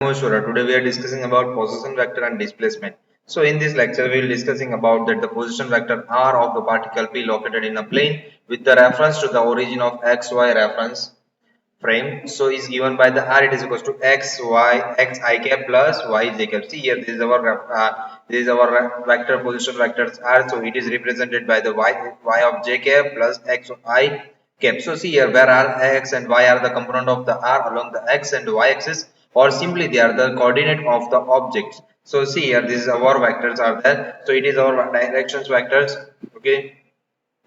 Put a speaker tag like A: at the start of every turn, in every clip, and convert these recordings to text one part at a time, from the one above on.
A: Namaskar. Today we are discussing about position vector and displacement. So in this lecture we will discussing about that the position vector r of the particle p located in a plane with the reference to the origin of xy reference frame. So is given by the r, it is equals to x y x I cap plus y j cap. See here, this is our vector position vectors r. So it is represented by the y of j cap plus x of I cap. So see here, where r x and y are the component of the r along the x and y axis, or simply they are the coordinate of the objects. So see here, this is our vectors are there. So it is our directions vectors. Okay,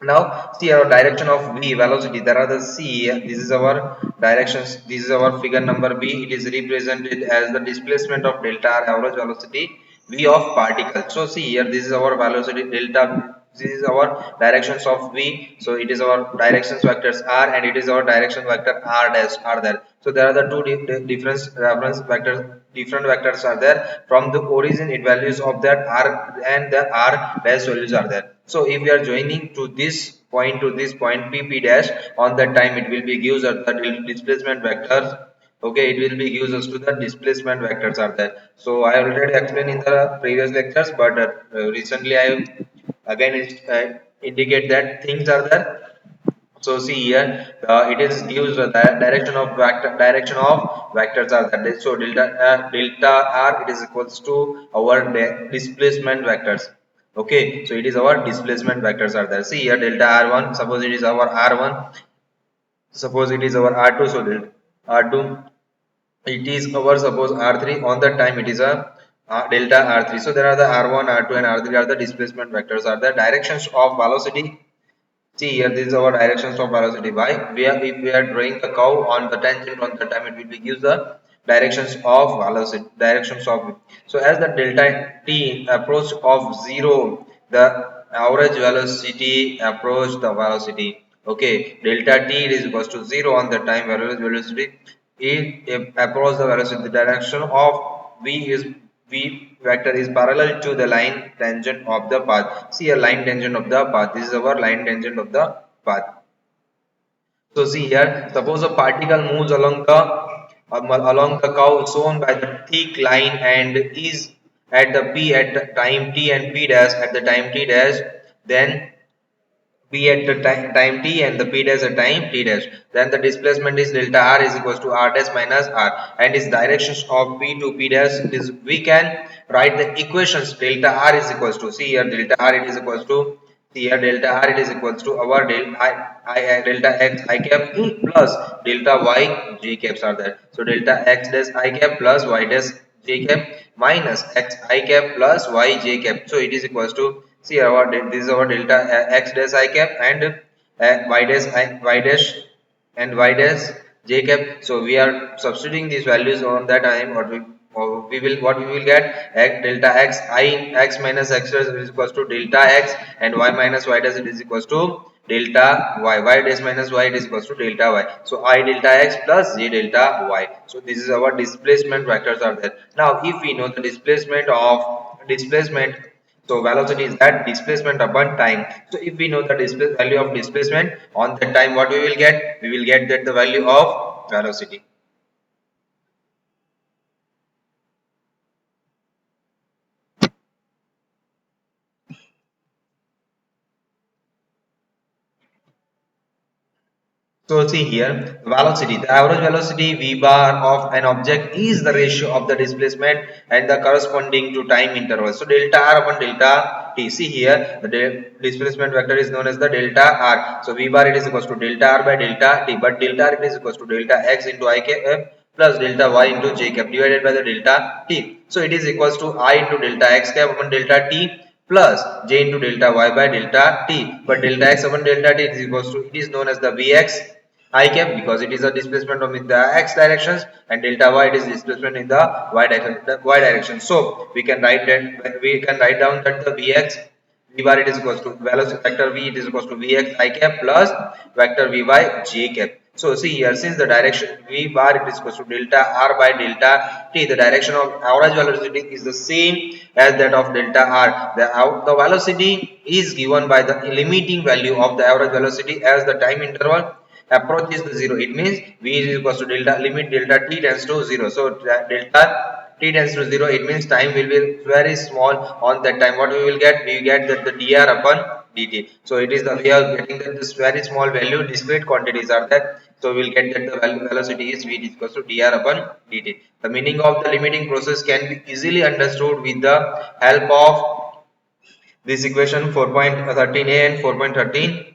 A: now see our direction of v velocity. There are the c. This is our directions. This is our figure number b. It is represented as the displacement of delta r, average velocity v of particle. So see here, this is our velocity delta. This is our directions of v. So it is our directions vectors r, and it is our direction vector r dash are there. So there are the two different reference vectors. Different vectors are there from the origin. It values of that r and the r dash values are there. So if we are joining to this point to this point pp dash, on that time it will be gives us the displacement vectors. Okay, it will be gives us to the displacement vectors are there. So I already explained in the previous lectures, but recently I again indicate that things are there. So see here, it is gives the direction of vectors are that. So delta r, it is equals to our displacement vectors. Okay, so it is our displacement vectors are there. See here, delta r1, suppose it is our r1, suppose it is our r2. So delta r2, it is our suppose r3, on that time it is a delta r3. So there are the r1 r2 and r3 are the displacement vectors are the directions of velocity. See here, this is our directions of velocity y. If we are drawing the curve on the tangent, on the time it will be gives the directions of velocity, directions of. So as the delta t approach of 0, the average velocity approach the velocity. Okay, delta t is equals to 0 on the time average velocity. It approach the velocity. The direction of v vector is parallel to the line tangent of the path. See a line tangent of the path. This is our line tangent of the path. So see here, suppose a particle moves along the curve shown by the thick line and is at the p at the time t and p dash at the time t dash, then p at the time t and the p dash at time t dash, then the displacement is delta r is equals to r dash minus r, and its directions of p to p dash is, we can write the equations. Delta r is equals to, see here, delta r it is equals to, see here, delta r it is equals to our delta x I cap plus delta y j caps are there. So delta x dash I cap plus y dash j cap minus x I cap plus y j cap. So it is equals to, see our this is our delta x dash I cap and y dash and y dash j cap. So we are substituting these values on that time. What we will get, delta x I x minus x dash is equals to delta x, and y minus y dash it is equals to delta y dash minus y it is equals to delta y. So I delta x plus j delta y. So this is our displacement vectors are there. Now if we know the displacement, so velocity is that displacement upon time. So if we know the value of displacement on that time, what we will get? We will get that the value of velocity. So see here, velocity, the average velocity v bar of an object is the ratio of the displacement and the corresponding to time interval. So delta r upon delta t. See here, the displacement vector is known as the delta r. So v bar it is equals to delta r by delta t, but delta r it is equals to delta x into I cap plus delta y into j cap divided by the delta t. So it is equals to I into delta x cap upon delta t plus j into delta y by delta t. But delta x upon delta t is equals to, it is known as the vx I cap, because it is a displacement of in the x directions, and delta y it is displacement in the y direction. So we can write down that the vx v bar it is equals to velocity vector v it is equals to vx I cap plus vector vy j cap. So see here, since the direction v bar it is equals to delta r by delta t, the direction of average velocity is the same as that of delta r. The velocity is given by the limiting value of the average velocity as the time interval approach is the 0, it means v is equals to delta limit delta t tends to 0. So delta t tends to 0, it means time will be very small. On that time, what we will get? We get that the dr upon dt. So it is the way of getting that this very small value, discrete quantities are there. So we will get that the velocity is v is equals to dr upon dt. The meaning of the limiting process can be easily understood with the help of this equation 4.13a and 4.13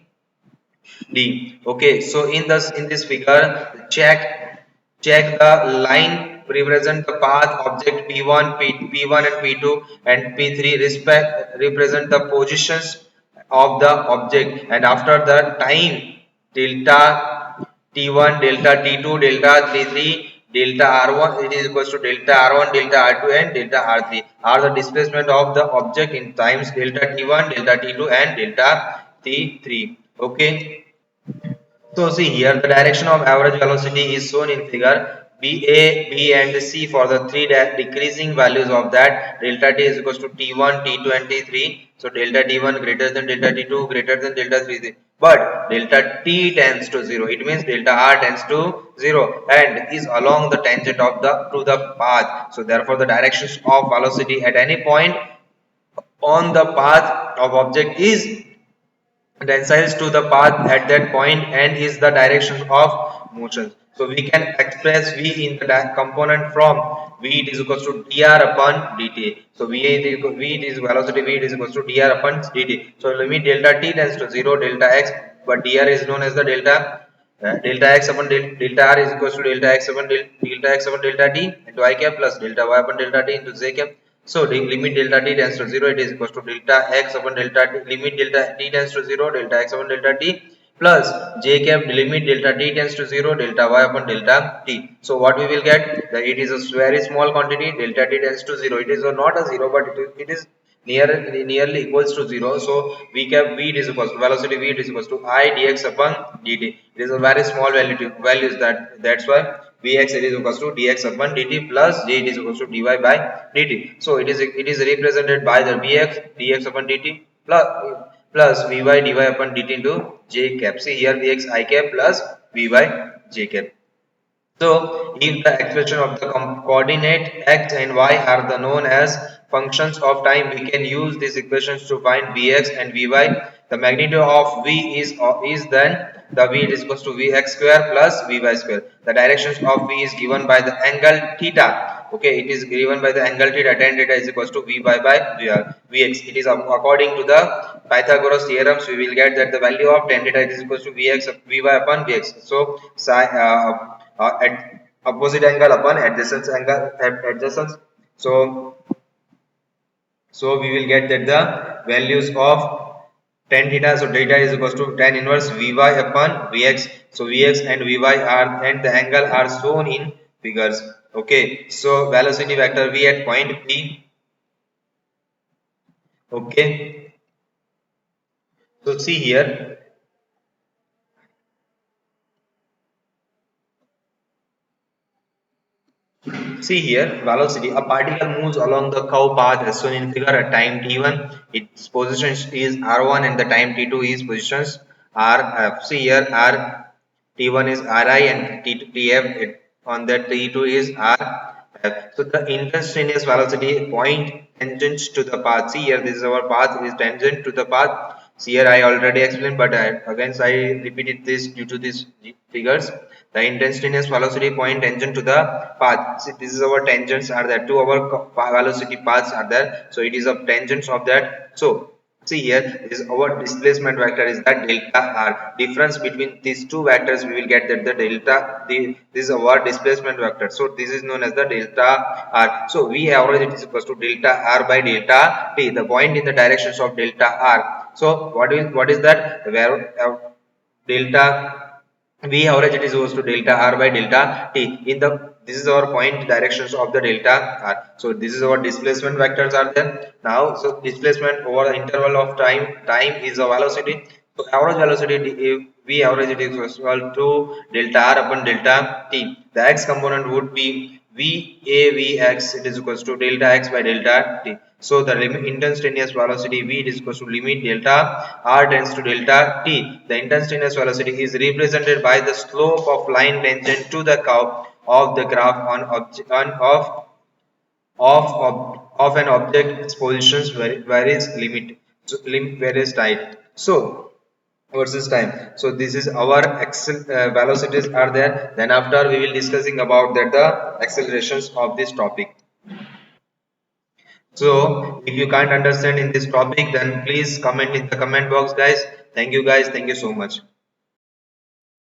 A: D. Okay, so in this figure, check the line represent the path object P1, P1 and P2 and P3 represent the positions of the object, and after the time delta T1, delta T2, delta T3, delta R1, it is equals to delta R1, delta R2 and delta R3 are the displacement of the object in times delta T1, delta T2 and delta T3. Okay. So see here, the direction of average velocity is shown in figure. B, A, B and C for the three decreasing values of that. Delta T is equals to T1, T2 and T3. So delta T1 greater than delta T2 greater than delta 3. But delta T tends to 0. It means delta R tends to 0 and is along the tangent of the to the path. So therefore the directions of velocity at any point on the path of object is tensile to the path at that point and is the direction of motion. So we can express v in the component from v it is equals to dr upon dt. So v it is velocity, v it is equals to dr upon dt. So limit delta t tends to 0 delta x, but dr is known as the delta x upon delta r is equals to delta x upon delta x upon delta t into I cap plus delta y upon delta t into j cap. So the limit delta t tends to 0, it is equals to delta x upon delta t, limit delta t tends to 0, delta x upon delta t plus j cap limit delta t tends to 0, delta y upon delta t. So what we will get? That it is a very small quantity, delta t tends to 0. It is not a 0, but it is nearly equals to 0. So we cap v is equals to velocity, v is equals to I dx upon dt. It is a very small values, that's why vx it is equals to dx upon dt plus j it is equals to dy by dt. So it is represented by the vx dx upon dt plus vy dy upon dt into j cap. See here vx I cap plus vy j cap. So, if the expression of the coordinate x and y are the known as functions of time, we can use these equations to find vx and vy. The magnitude of v is then the v is equals to vx square plus vy square. The directions of v is given by the angle theta. Okay, it is given by the angle theta. Tan theta is equals to vy by vx. It is according to the Pythagoras theorems. We will get that the value of tan theta is equals to vy upon vx. So, at opposite angle upon adjacent. So we will get that the values of tan theta, so theta is equals to tan inverse vy upon vx. So vx and vy are and the angle are shown in figures. Okay, so velocity vector v at point p. Okay, so see here. See here, velocity. A particle moves along the curved path as shown in figure at time t1. Its position is r1 and the time t2 is positions rf. See here, r t1 is ri and tf. On that t2 is rf. So the instantaneous velocity point tangent to the path. See here, this is our path is tangent to the path. See here, I already explained, but I repeated this due to these figures. The instantaneous velocity point tangent to the path. See, this is our tangents are there. Two our velocity paths are there. So it is of tangents of that. So see here, this is our displacement vector is that delta r. Difference between these two vectors, we will get that the delta. This is our displacement vector. So this is known as the delta r. So V average it is equals to delta r by delta t. The point in the directions of delta r. So what is that? Where delta V average it is equals to delta r by delta t. In the this is our point directions of the delta r. So this is our displacement vectors are there. Now so displacement over the interval of time is a velocity. So average velocity V average it is equal to delta r upon delta t. The x component would be vx it is equals to delta x by delta t. So the instantaneous velocity v is equals to limit delta r tends to delta t. The instantaneous velocity is represented by the slope of line tangent to the curve of the graph on of an object's positions varies limit, so varies time. So versus time. So this is our velocities are there. Then after we will discussing about that the accelerations of this topic. So if you can't understand in this topic, then please comment in the comment box, guys. Thank you, guys. Thank you so much.